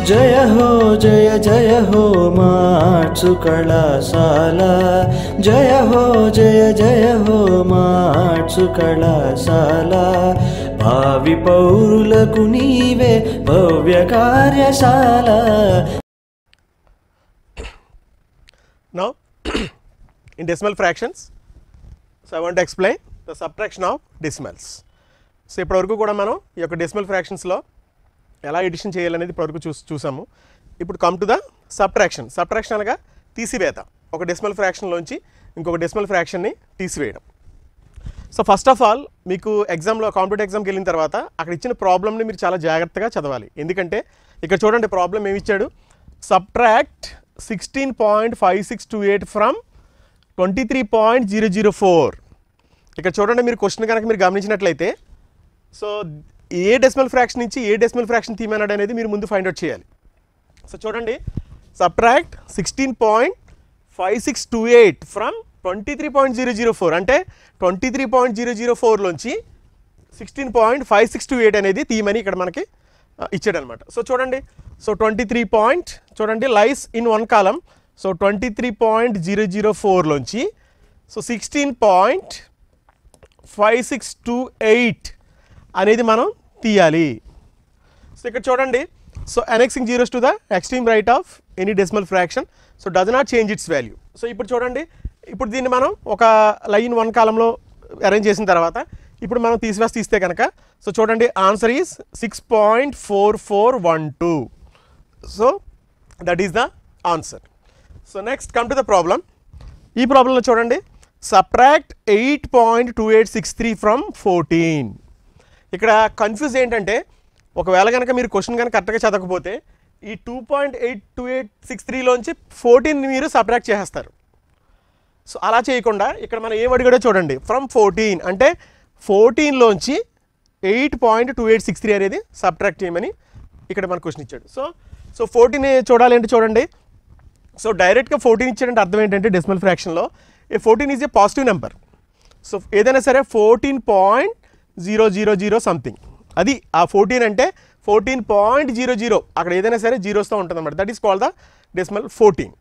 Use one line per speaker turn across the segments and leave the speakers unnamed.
जय हो मार्चु कलाशाला जय हो मार्चु कलाशाला भावी पौरुలకు నీవే భవ్య కార్యశాల.
Now in decimal fractions, so I want to explain the subtraction of decimals. So ఇప్పటివరకు కూడా మనం ఈ యొక్క డెసిమల్ ఫ్రాక్షన్స్లో ఎలా ఎడిషన్ చేయాలనేది ఇప్పటివరకు చూసాము. ఇప్పుడు come to the subtraction. Subtraction అనగా తీసివేత, ఒక డెసిమల్ ఫ్రాక్షన్లోంచి ఇంకొక డెసిమల్ ఫ్రాక్షన్ని తీసివేయడం. సో ఫస్ట్ ఆఫ్ ఆల్ మీకు ఎగ్జామ్లో కాంపిటేటివ్ ఎగ్జామ్కి వెళ్ళిన తర్వాత అక్కడ ఇచ్చిన ప్రాబ్లమ్ని మీరు చాలా జాగ్రత్తగా చదవాలి. ఎందుకంటే ఇక్కడ చూడండి ప్రాబ్లం ఏమి ఇచ్చాడు, సబ్ట్రాక్ట్ 16.5628 ఫ్రమ్ 23.004. ఇక్కడ చూడండి మీరు క్వశ్చన్ కనుక మీరు గమనించినట్లయితే సో ఏ డెసిమల్ ఫ్రాక్షన్ నుంచి ఏ డెసిమల్ ఫ్రాక్షన్ తీయమన్నాడు అనేది మీరు ముందు ఫైండ్ అవుట్ చేయాలి. సో చూడండి సబ్ట్రాక్ట్ 16.5628 ఫ్రమ్ 23.004 అంటే 23.004లోంచి 16.5628 అనేది తీయమని ఇక్కడ మనకి ఇచ్చాడు అనమాట. సో చూడండి, సో 23 చూడండి లైస్ ఇన్ వన్ కాలం. సో 23.004లోంచి సో 16.5628 అనేది మనం తీయాలి. సో ఇక్కడ చూడండి, so annexing zeros to the extreme right of any decimal fraction so does not change its value. So ఇప్పుడు చూడండి, ఇప్పుడు దీన్ని మనం ఒక లైన్ వన్ కాలంలో అరేంజ్ చేసిన తర్వాత ఇప్పుడు మనం తీస్తే కనుక సో చూడండి answer is 6.4412. So that is the answer. So next come to the problem. ఈ ప్రాబ్లంలో చూడండి సబ్ట్రాక్ట్ 8.2863 ఫ్రమ్ 14. ఇక్కడ కన్ఫ్యూజ్ ఏంటంటే ఒకవేళ కనుక మీరు క్వశ్చన్ కనుక కరెక్ట్గా చదవకపోతే ఈ 2.82863లోంచి 14 మీరు సబ్ట్రాక్ట్ చేసేస్తారు. సో అలా చేయకుండా ఇక్కడ మనం ఏం అడిగాడో చూడండి, ఫ్రమ్ 14 అంటే 14లోంచి 8.2863 అనేది సబ్ట్రాక్ట్ చేయమని ఇక్కడ మన క్వశ్చన్ ఇచ్చాడు. సో 14 చూడాలి అంటే చూడండి, సో డైరెక్ట్గా 14 ఇచ్చాడంటే అర్థం ఏంటంటే డెసిమల్ ఫ్రాక్షన్లో 14 is a positive number. So ఏదైనా సరే 14.000 సంథింగ్, అది ఆ 14 అంటే 14.00 అక్కడ ఏదైనా సరే జీరోస్తో ఉంటుంది అన్నమాట. That is called the decimal 14.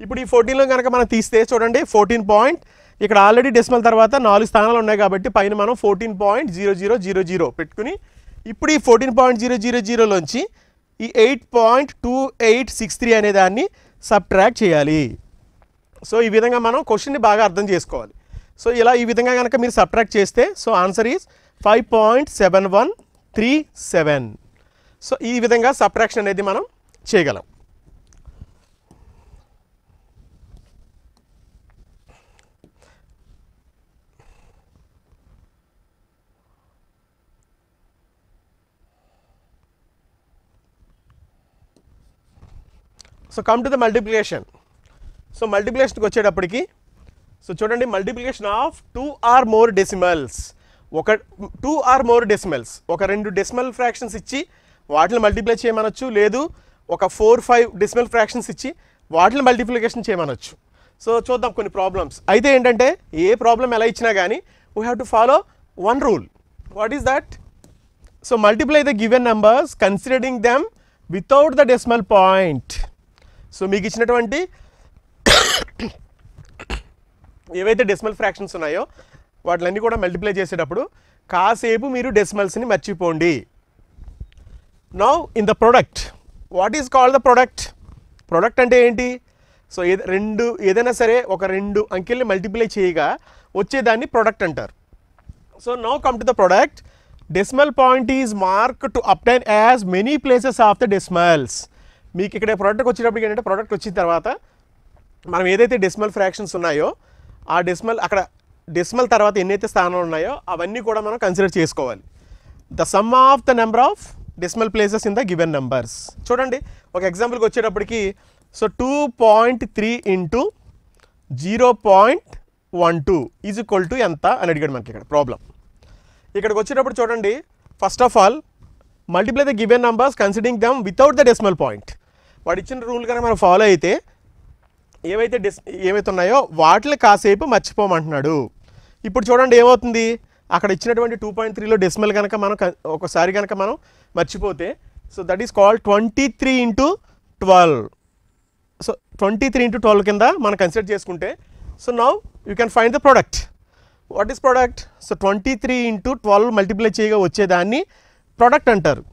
ఇప్పుడు ఈ 14లో కనుక మనం తీస్తే చూడండి 14 ఇక్కడ ఆల్రెడీ డెసిమల్ తర్వాత 4 స్థానాలు ఉన్నాయి కాబట్టి పైన మనం 14.0000 పెట్టుకుని ఇప్పుడు ఈ 14.000లోంచి ఈ 8.2863 అనే దాన్ని సబ్ట్రాక్ట్ చేయాలి. సో ఈ విధంగా మనం క్వశ్చన్ని బాగా అర్థం చేసుకోవాలి. సో ఇలా ఈ విధంగా కనుక మీరు సబ్ట్రాక్ట్ చేస్తే సో ఆన్సర్ ఈజ్ 5.7137. సో ఈ విధంగా సబ్ట్రాక్షన్ అనేది మనం చేయగలం. So come to the multiplication. So మల్టిప్లికేషన్కి వచ్చేటప్పటికి సో చూడండి multiplication of 2 or more decimals. ఒక 2 or more డెసిమల్స్, ఒక 2 డెసిమల్ ఫ్రాక్షన్స్ ఇచ్చి వాటిని మల్టిప్లై చేయమనొచ్చు, లేదు ఒక 4-5 డెసిమల్ ఫ్రాక్షన్స్ ఇచ్చి వాటిని మల్టిప్లికేషన్ చేయమనొచ్చు. సో చూద్దాం కొన్ని ప్రాబ్లమ్స్. అయితే ఏంటంటే ఏ ప్రాబ్లం ఎలా ఇచ్చినా కానీ we have to follow one rule. What is that? So multiply the given numbers considering them without the decimal point. So మీకు ఇచ్చినటువంటి ఏవైతే డెసిమల్ ఫ్రాక్షన్స్ ఉన్నాయో వాటిలన్నీ కూడా మల్టిప్లై చేసేటప్పుడు కాసేపు మీరు డెసిమల్స్ని మర్చిపోండి. Now in the product, what is called the product? Product అంటే ఏంటి? సో ఏదైనా సరే ఒక 2 అంకెల్ని మల్టిప్లై చేయగా వచ్చేదాన్ని ప్రొడక్ట్ అంటారు. So now come to the product. Decimal point is mark to obtain as many places of the decimals. మీకు ఇక్కడ ప్రొడక్ట్కి వచ్చేటప్పటికి ఏంటంటే ప్రొడక్ట్ వచ్చిన తర్వాత మనం ఏదైతే డెసిమల్ ఫ్రాక్షన్స్ ఉన్నాయో ఆ అక్కడ డెసిమల్ తర్వాత ఎన్నైతే స్థానాలు ఉన్నాయో అవన్నీ కూడా మనం కన్సిడర్ చేసుకోవాలి. The sum of the number of decimal places in the given numbers. చూడండి ఒక ఎగ్జాంపుల్కి వచ్చేటప్పటికి so 2.3 into 0.12 is equal to ఎంత అని అడిగాడు మనకి ఇక్కడ ప్రాబ్లం. ఇక్కడికి వచ్చేటప్పుడు చూడండి first of all multiply the given numbers considering them without the decimal point. వాడు ఇచ్చిన రూల్ కనుక మనం ఫాలో అయితే ఏవైతే ఉన్నాయో వాటిని కాసేపు మర్చిపోమంటున్నాడు. ఇప్పుడు చూడండి ఏమవుతుంది, అక్కడ ఇచ్చినటువంటి 2.3లో డెసిమల్ కనుక మనం ఒకసారి కనుక మనం మర్చిపోతే so that is called 23 into 12. So 23 into 12 కింద మనం కన్సిడర్ చేసుకుంటే so now you can find the product. What is product? So 23 into 12 multiply చేయగా వచ్చేదాన్ని ప్రొడక్ట్ అంటారు.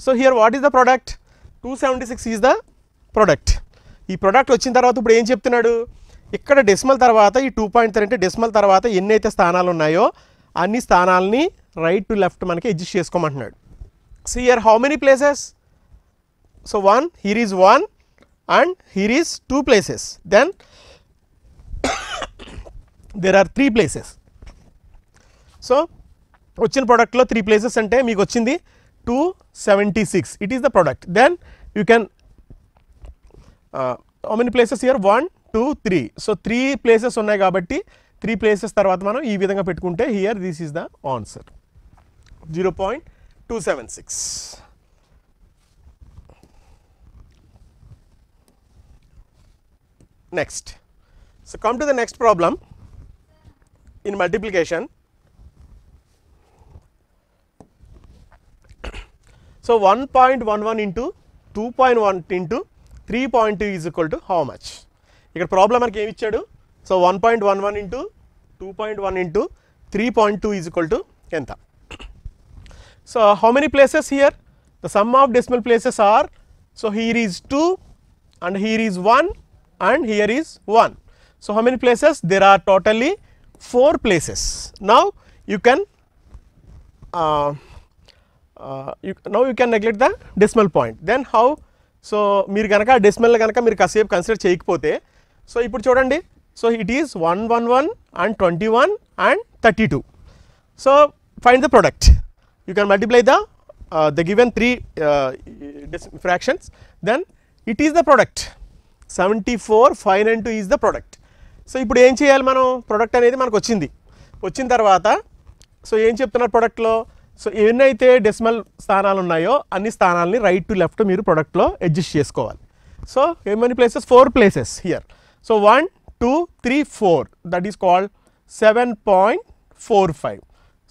So here what is the product? 276 is the product. ఈ product వచ్చిన తర్వాత ఇప్పుడు ఏం చెప్తున్నాడు? ఇక్కడ డెసిమల్ తర్వాత ఈ 2.3 అంటే డెసిమల్ తర్వాత ఎన్ని అయితే స్థానాలు ఉన్నాయో అన్ని స్థానాలని రైట్ టు లెఫ్ట్ మనకి అడ్జస్ట్ చేసుకోమంటున్నాడు. So here how many places? So 1, here is 1 and here is 2 places. Then there are 3 places. So వచ్చిన ప్రోడక్ట్లో 3 places అంటే మీకు వచ్చింది 276. It is the product. Then you can how many places here? 1, 2, 3. So 3 places ఉన్నాయి కాబట్టి 3 places తర్వాత మనం ఈ విధంగా పెట్టుకుంటే here this is the answer 0.276. Next, so come to the next problem in multiplication. So 1.11 into 2.1 into 3.2 is equal to how much? ఇక్కడ problem మనకి ఏమి ఇచ్చాడు? So 1.11 into 2.1 into 3.2 is equal to ఎంత? So how many places here? The sum of decimal places are, so here is 2 and here is 1 and here is 1. So how many places? There are totally 4 places. Now you can now you can neglect the decimal point. Then how? So మీరు కనుక decimal కనుక మీరు కాసేపు consider చేయకపోతే so ఇప్పుడు చూడండి. So it is 111 and 21 and 32. So find the product. You can multiply the given 3 fractions. Then it is the product. 74,592 is the product. So ఇప్పుడు ఏం చేయాలి మనం? ప్రొడక్ట్ అనేది మనకు వచ్చింది. వచ్చిన తర్వాత సో ఏం చెప్తున్నారు ప్రొడక్ట్లో? సో ఎన్నైతే డెసిమల్ స్థానాలు ఉన్నాయో అన్ని స్థానాలని రైట్ టు లెఫ్ట్ మీరు ప్రొడక్ట్లో అడ్జస్ట్ చేసుకోవాలి. So A many places? 4 places here. So 1, 2, 3, 4 that is called 7.45.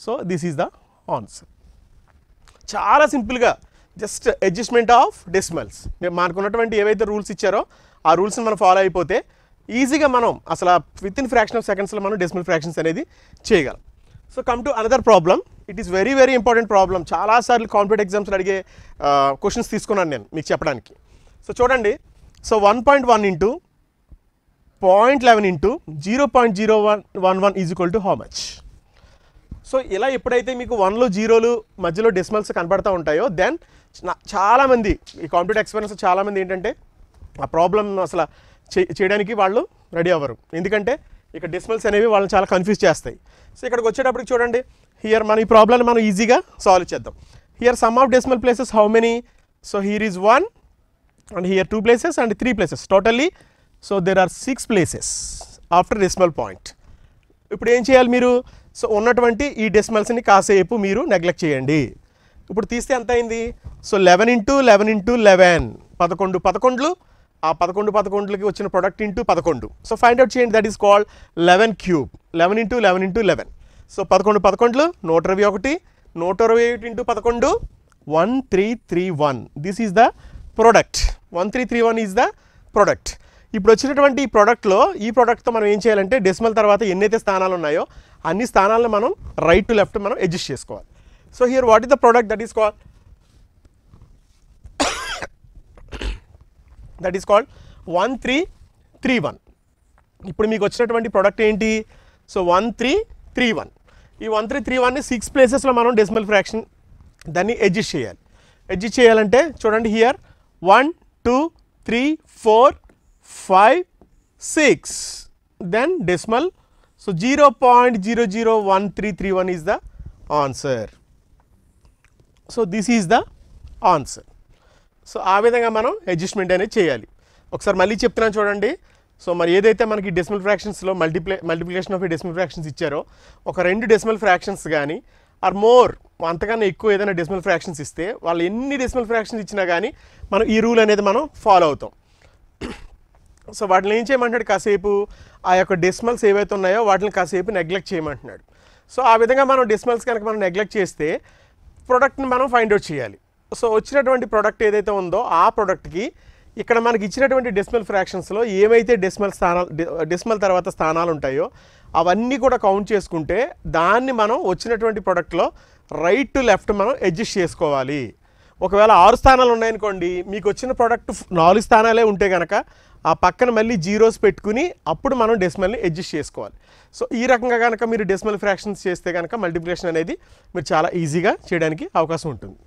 So this is the answer. చాలా సింపుల్గా జస్ట్ అడ్జస్ట్మెంట్ ఆఫ్ డెసిమల్స్. మనకు ఉన్నటువంటి ఏవైతే రూల్స్ ఇచ్చారో ఆ రూల్స్ని మనం ఫాలో అయిపోతే ఈజీగా మనం అసలు విత్ ఇన్ ఫ్రాక్షన్ ఆఫ్ సెకండ్స్లో మనం డెసిమల్ ఫ్రాక్షన్స్ అనేది చేయగలం. So come to another problem. It is very very important problem. చాలాసార్లు కాంపిటేటివ్ ఎగ్జామ్స్లో అడిగే క్వశ్చన్స్ తీసుకున్నాను నేను మీకు చెప్పడానికి. సో చూడండి. So 1.1 into 0.11 into 0.011 is equal to how much? So ఇలా ఎప్పుడైతే మీకు 1లు 0లు మధ్యలో డెసిమల్స్ కనపడతా ఉంటాయో దెన్ చాలామంది ఈ కాంపిటేటివ్ ఎక్స్పీరియన్స్ చాలామంది ఏంటంటే ఆ ప్రాబ్లం అసలు చేయడానికి వాళ్ళు రెడీ అవ్వరు. ఎందుకంటే ఇక్కడ డెసిమల్స్ అనేవి వాళ్ళని చాలా కన్ఫ్యూజ్ చేస్తాయి. సో ఇక్కడికి వచ్చేటప్పటికి చూడండి హియర్ మన ఈ ప్రాబ్లమ్ని మనం ఈజీగా సాల్వ్ చేద్దాం. Here some of decimal places how many? So here is 1 and here 2 places and 3 places totally. So there are 6 places after decimal point. ఇప్పుడు ఏం చేయాలి మీరు? సో ఉన్నటువంటి ఈ డెసిమల్స్ని కాసేపు మీరు నెగ్లెక్ట్ చేయండి. ఇప్పుడు తీస్తే ఎంత అయింది? సో 11 into 11 into 11 11 11లు. ఆ 11 11లకి వచ్చిన product into 11. So find out చేయండి. That is called 11 cube. 11 into 11 into 11. So 11 11లు 121. 121 into 11 1331. This is the product. 1331 is the product. ఇప్పుడు వచ్చినటువంటి ఈ ప్రోడక్ట్లో ఈ ప్రోడక్ట్తో మనం ఏం చేయాలంటే డెసిమల్ తర్వాత ఎన్నైతే స్థానాలు ఉన్నాయో అన్ని స్థానాలను మనం రైట్ టు లెఫ్ట్ మనం అడ్జస్ట్ చేసుకోవాలి. So here what is the product? That is called 1331. ఇప్పుడు మీకు వచ్చినటువంటి ప్రోడక్ట్ ఏంటి? సో 1331. ఈ 1331ని 6 ప్లేసెస్లో మనం డెసిమల్ ఫ్రాక్షన్ దాన్ని అడ్జస్ట్ చేయాలి. అడ్జస్ట్ చేయాలంటే చూడండి here 1 2 3 4 5 6 then decimal. So 0.001331 is the answer. So this is the answer. So ఆ విధంగా మనం అడ్జస్ట్మెంట్ అనేది చేయాలి. ఒకసారి మళ్ళీ చెప్తున్నాను చూడండి. సో మరి ఏదైతే మనకి డెసిమల్ ఫ్రాక్షన్స్లో మల్టిప్లికేషన్ ఆఫ్ డెసిమల్ ఫ్రాక్షన్స్ ఇచ్చారో ఒక 2 డెసిమల్ ఫ్రాక్షన్స్ కానీ ఆర్ మోర్ అంతకన్నా ఎక్కువ ఏదైనా డెసిమల్ ఫ్రాక్షన్స్ ఇస్తే వాళ్ళు ఎన్ని డెసిమల్ ఫ్రాక్షన్స్ ఇచ్చినా కానీ మనం ఈ రూల్ అనేది మనం ఫాలో అవుతాం. సో వాటిని ఏం చేయమంటున్నాడు? కాసేపు ఆ యొక్క డెసిమల్స్ ఏవైతే ఉన్నాయో వాటిని కాసేపు నెగ్లెక్ట్ చేయమంటున్నాడు. సో ఆ విధంగా మనం డెసిమల్స్ కనుక మనం నెగ్లెక్ట్ చేస్తే ప్రోడక్ట్ని మనం ఫైండ్ అవుట్ చేయాలి. సో వచ్చినటువంటి ప్రోడక్ట్ ఏదైతే ఉందో ఆ ప్రోడక్ట్కి ఇక్కడ మనకి ఇచ్చినటువంటి డెసిమల్ ఫ్రాక్షన్స్లో ఏవైతే డెసిమల్ తర్వాత స్థానాలు ఉంటాయో అవన్నీ కూడా కౌంట్ చేసుకుంటే దాన్ని మనం వచ్చినటువంటి ప్రోడక్ట్లో రైట్ టు లెఫ్ట్ మనం అడ్జస్ట్ చేసుకోవాలి. ఒకవేళ 6 స్థానాలు ఉన్నాయనుకోండి, మీకు వచ్చిన ప్రోడక్ట్ 4 స్థానాలే ఉంటే కనుక ఆ పక్కన మళ్ళీ జీరోస్ పెట్టుకుని అప్పుడు మనం డెసిమల్ని అడ్జస్ట్ చేసుకోవాలి. సో ఈ రకంగా కనుక మీరు డెసిమల్ ఫ్రాక్షన్స్ చేస్తే కనుక మల్టిప్లికేషన్ అనేది మీరు చాలా ఈజీగా చేయడానికి అవకాశం ఉంటుంది.